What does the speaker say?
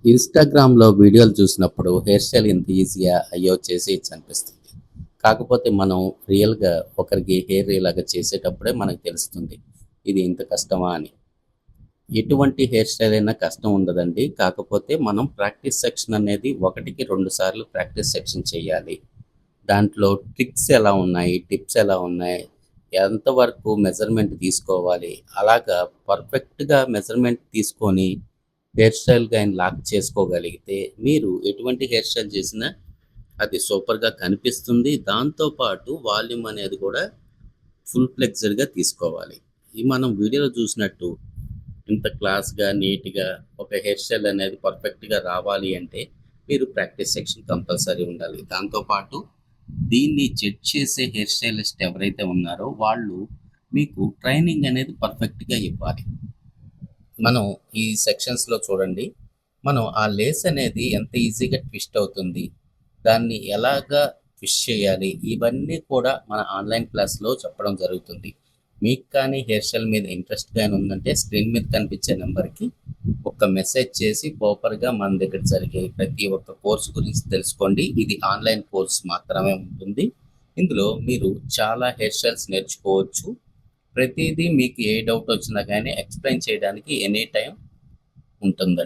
ఇన్‌స్టాగ్రామ్‌లో వీడియోలు చూసినప్పుడు హెయిర్ స్టైల్ ఇంత ఈజీయా? అయ్యో! చేసేయొచ్చు అనిపిస్తుంది. కాకపోతే మనం రియల్‌గా ఒకరికి హెయిర్ ఇలాగ చేసేటప్పుడే మనకు తెలుస్తుంది. ఇది ఇంత కష్టమా అని. ఎటువంటి హెయిర్ స్టైల్ అయినా కష్టం ఉండదండి. కాకపోతే మనం ప్రాక్టీస్ సెక్షన్ అనేది ఒకటికి 2 సార్లు ప్రాక్టీస్ సెక్షన్ చేయాలి. దాంట్లో ట్రిక్స్ ఎలా ఉన్నాయి? టిప్స్ ఎలా ఉన్నాయి? ఎంతవరకు మెజర్‌మెంట్ తీసుకోవాలి? అలాగా పర్ఫెక్ట్‌గా మెజర్‌మెంట్ తీసుకొని హెయిర్ స్టైల్ గాని లాక్ చేసుకోగలిగితే మీరు ఎటువంటి హెయిర్ స్టైల్ చేసినా అది సూపర్‌గా కనిపిస్తుంది. దాంతో పాటు వాల్యూమ్ అనేది కూడా ఫుల్ ఫ్లెక్స్‌డ్‌గా తీసుకోవాలి. ఈ మనం వీడియోలో చూసినట్టు ఇంత క్లాస్‌గా, నీట్‌గా ఒక హెయిర్ స్టైల్ అనేది పర్ఫెక్ట్‌గా రావాలి అంటే మీరు ప్రాక్టీస్ సెక్షన్ కంపల్సరీ ఉండాలి. దాంతో పాటు దీన్ని జడ్జ్ చేసే హెయిర్ స్టైలిస్ట్ ఎవరైతే ఉన్నారో వాళ్ళు మీకు ట్రైనింగ్ అనేది పర్ఫెక్ట్‌గా ఇవ్వాలి. మనం ఈ సెక్షన్స్‌లో చూడండి. మనం ఆ లేస్ అనేది ఎంత ఈజీగా ట్విస్ట్ అవుతుంది. దాన్ని ఎలాగా ట్విస్ట్ చేయాలి. ఇవన్నీ కూడా మన ఆన్‌లైన్ క్లాస్‌లో చెప్పడం జరుగుతుంది. మీకు కానీ హెయిర్ స్టైల్ మీద ఇంట్రెస్ట్ గాని ఉందంటే స్క్రీన్ మీద కనిపించే నంబర్‌కి ఒక మెసేజ్ చేసి ప్రాపర్‌గా మన దగ్గర జరిగే ప్రతి ఒక్క కోర్స్ గురించి తెలుసుకోండి. ఇది ఆన్‌లైన్ కోర్స్ మాత్రమే ఉంటుంది. ఇందులో మీరు చాలా హెయిర్ స్టైల్స్ నేర్చుకోవచ్చు. ప్రతీదీ మీకు ఏ డౌట్ వచ్చినా గానీ ఎక్స్‌ప్లెయిన్ చేయడానికి ఎనీ టైమ్ ఉంటుందండి.